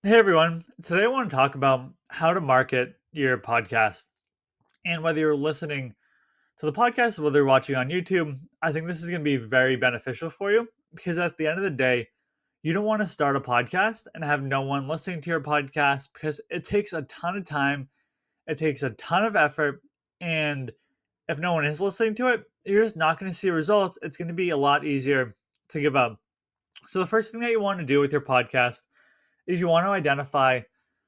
Hey everyone, today I want to talk about how to market your podcast. And whether you're listening to the podcast or whether you're watching on YouTube, I think this is going to be very beneficial for you because at the end of the day, you don't want to start a podcast and have no one listening to your podcast because it takes a ton of time, it takes a ton of effort, and if no one is listening to it, you're just not going to see results. It's going to be a lot easier to give up. So, the first thing that you want to do with your podcast is you want to identify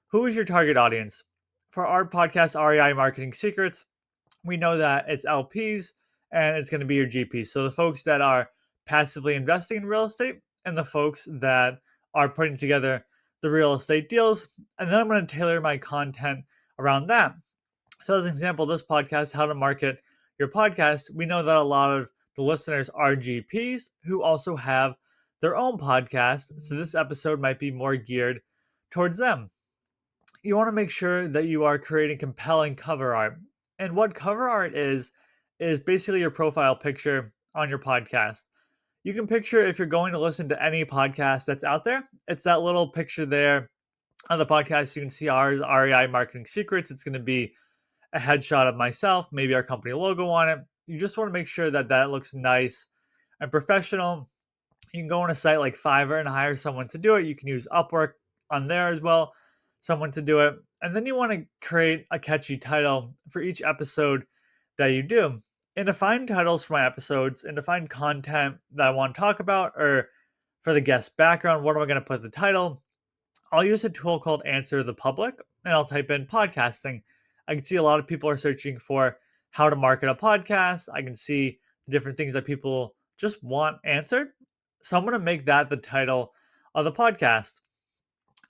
who is your target audience. For our podcast, REI Marketing Secrets, we know that it's LPs and it's going to be your GPs. So the folks that are passively investing in real estate and the folks that are putting together the real estate deals. And then I'm going to tailor my content around that. So, as an example, this podcast, How to Market Your Podcast, we know that a lot of the listeners are GPs who also have their own podcast. So, this episode might be more geared towards them. You want to make sure that you are creating compelling cover art. And what cover art is basically your profile picture on your podcast. You can picture if you're going to listen to any podcast that's out there, it's that little picture there on the podcast. You can see ours, REI Marketing Secrets. It's going to be a headshot of myself, maybe our company logo on it. You just want to make sure that that looks nice and professional. You can go on a site like Fiverr and hire someone to do it. You can use Upwork on there as well, someone to do it. And then you want to create a catchy title for each episode that you do. And to find titles for my episodes and to find content that I want to talk about, or for the guest background, what am I going to put the title? I'll use a tool called Answer the Public and I'll type in podcasting. I can see a lot of people are searching for how to market a podcast. I can see the different things that people just want answered. So I'm going to make that the title of the podcast.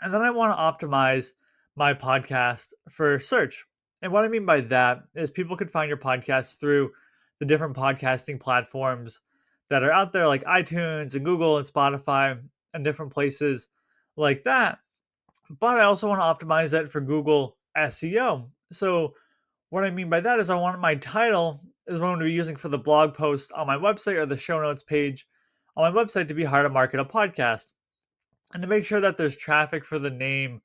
And then I want to optimize my podcast for search. And what I mean by that is people could find your podcast through the different podcasting platforms that are out there, like iTunes and Google and Spotify and different places like that. But I also want to optimize it for Google SEO. So what I mean by that is I want my title is what I'm going to be using for the blog post on my website or the show notes page on my website to be how to market a podcast. And to make sure that there's traffic for the name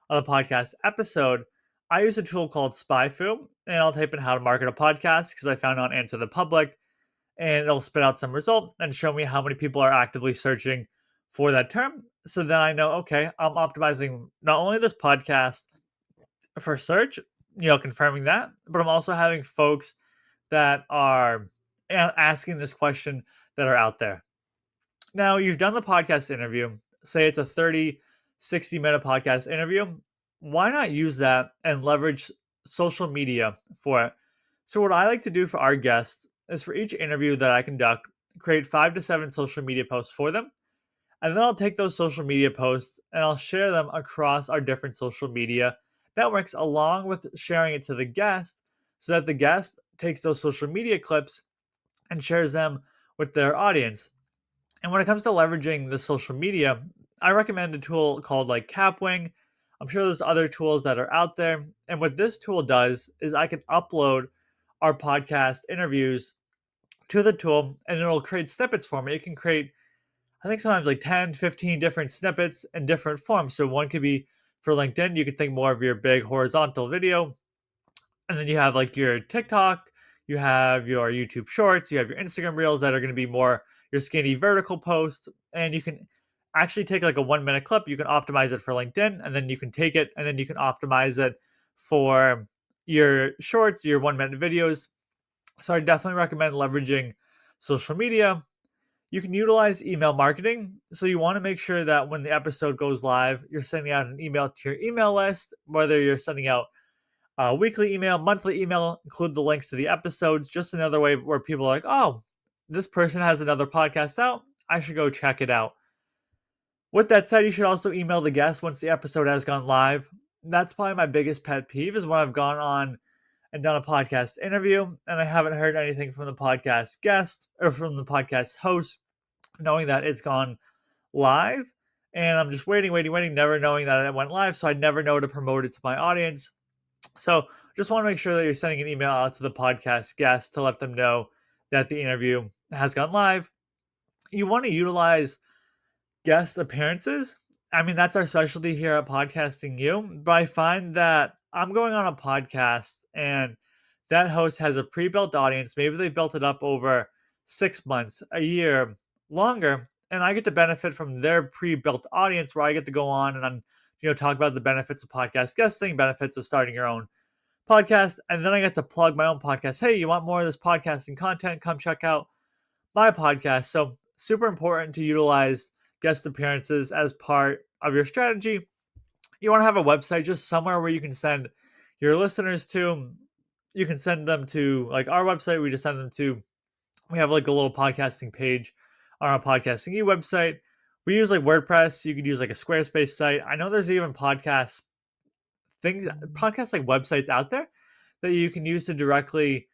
of the podcast episode, I use a tool called SpyFu, and I'll type in how to market a podcast because I found on Answer the Public, and it'll spit out some result and show me how many people are actively searching for that term. So then I know, okay, I'm optimizing not only this podcast for search, confirming that, but I'm also having folks that are asking this question that are out there. Now, you've done the podcast interview, say it's a 30, 60-minute podcast interview. Why not use that and leverage social media for it? So, what I like to do for our guests is for each interview that I conduct, create 5 to 7 social media posts for them. And then I'll take those social media posts and I'll share them across our different social media networks, along with sharing it to the guest so that the guest takes those social media clips and shares them with their audience. And when it comes to leveraging the social media, I recommend a tool called like Capwing. I'm sure there's other tools that are out there. And what this tool does is I can upload our podcast interviews to the tool and it'll create snippets for me. It can create, I think, sometimes like 10, 15 different snippets in different forms. So one could be for LinkedIn, you could think more of your big horizontal video. And then you have like your TikTok, you have your YouTube shorts, you have your Instagram reels that are going to be more your skinny vertical post. And you can actually take like a 1 minute clip, you can optimize it for LinkedIn, and then you can take it and then you can optimize it for your shorts, your 1 minute videos. So I definitely recommend leveraging social media. You can utilize email marketing. So you want to make sure that when the episode goes live, you're sending out an email to your email list, whether you're sending out a weekly email, monthly email, include the links to the episodes. Just another way where people are like, oh, this person has another podcast out. I should go check it out. With that said, you should also email the guest once the episode has gone live. That's probably my biggest pet peeve is when I've gone on and done a podcast interview and I haven't heard anything from the podcast guest or from the podcast host, knowing that it's gone live. And I'm just waiting, never knowing that it went live. So I never know to promote it to my audience. So just want to make sure that you're sending an email out to the podcast guest to let them know that the interview has gone live. You want to utilize guest appearances I mean, that's our specialty here at Podcasting You. But I find that I'm going on a podcast and that host has a pre-built audience. Maybe they built it up over 6 months, a year, longer, and I get to benefit from their pre-built audience where I get to go on and talk about the benefits of podcast guesting, benefits of starting your own podcast, and then I get to plug my own podcast. Hey, you want more of this podcasting content? Come check out my podcast. So super important to utilize guest appearances as part of your strategy. You want to have a website, just somewhere where you can send your listeners to. You can send them to like our website. We just send them to. We have like a little podcasting page on our Podcasting E website. We use like WordPress. You could use like a Squarespace site. I know there's even podcast like websites out there that you can use to directly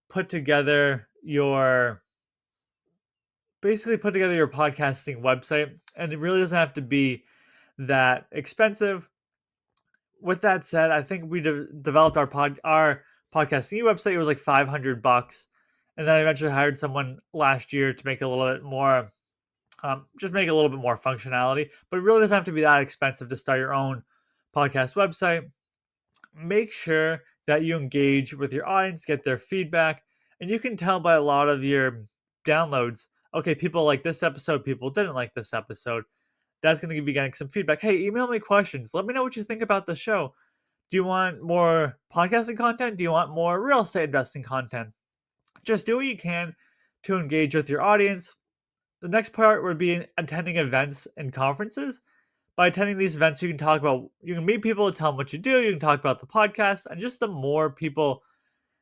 put together your podcasting website, and it really doesn't have to be that expensive. With that said, I think we developed our podcasting website. It was like $500, and then I eventually hired someone last year to make it a little bit more, just make a little bit more functionality. But it really doesn't have to be that expensive to start your own podcast website. Make sure that you engage with your audience, get their feedback, and you can tell by a lot of your downloads. Okay, people like this episode, people didn't like this episode. That's going to be getting some feedback. Hey, email me questions. Let me know what you think about the show. Do you want more podcasting content? Do you want more real estate investing content? Just do what you can to engage with your audience. The next part would be attending events and conferences. By attending these events, you can meet people, tell them what you do, you can talk about the podcast, and just the more people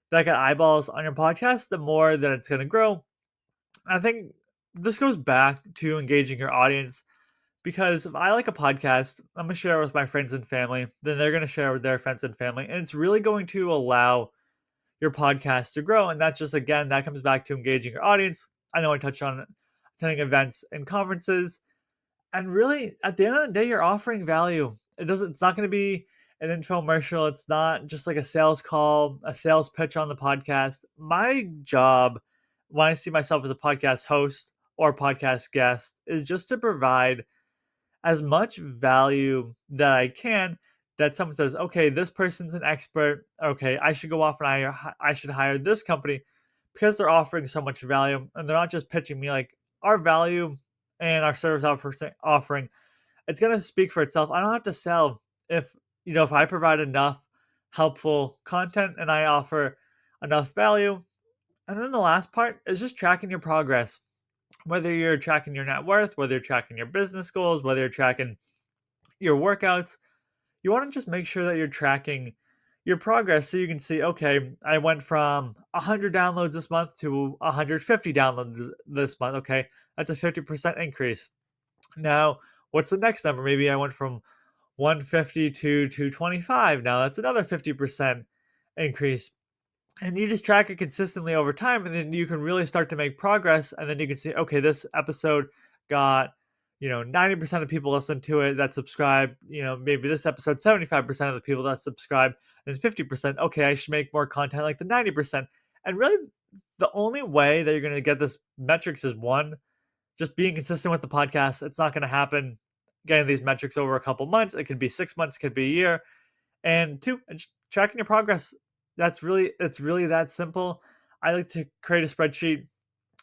that get eyeballs on your podcast, the more that it's going to grow. I think this goes back to engaging your audience. Because if I like a podcast, I'm going to share it with my friends and family. Then they're going to share it with their friends and family. And it's really going to allow your podcast to grow. And that's just, again, that comes back to engaging your audience. I know I touched on attending events and conferences. And really, at the end of the day, you're offering value. It's not going to be an infomercial. It's not just like a sales call, a sales pitch on the podcast. My job when I see myself as a podcast host or podcast guest is just to provide as much value that I can, that someone says, okay, this person's an expert. Okay, I should go off and I should hire this company because they're offering so much value and they're not just pitching me. Like our value and our service offering, it's going to speak for itself. I don't have to sell if I provide enough helpful content and I offer enough value. And then the last part is just tracking your progress, whether you're tracking your net worth, whether you're tracking your business goals, whether you're tracking your workouts. You want to just make sure that you're tracking your progress so you can see, okay, I went from 100 downloads this month to 150 downloads this month. Okay, that's a 50% increase. Now, what's the next number? Maybe I went from 150 to 225. Now that's another 50% increase. And you just track it consistently over time, and then you can really start to make progress. And then you can see, okay, this episode got 90% of people listen to it that subscribe. Maybe this episode 75% of the people that subscribe, and 50%, okay, I should make more content like the 90%. And really, the only way that you're going to get this metrics is one, just being consistent with the podcast. It's not going to happen getting these metrics over a couple months. It could be 6 months, it could be a year. And two, just tracking your progress. It's really that simple. I like to create a spreadsheet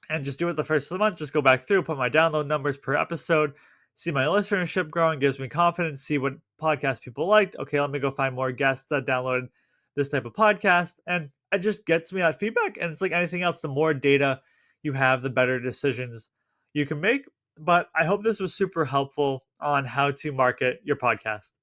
and just do it the first of the month. Just go back through, put my download numbers per episode, see my listenership growing, gives me confidence, see what podcast people liked. Okay, let me go find more guests that downloaded this type of podcast. And it just gets me that feedback. And it's like anything else, the more data you have, the better decisions you can make. But I hope this was super helpful on how to market your podcast.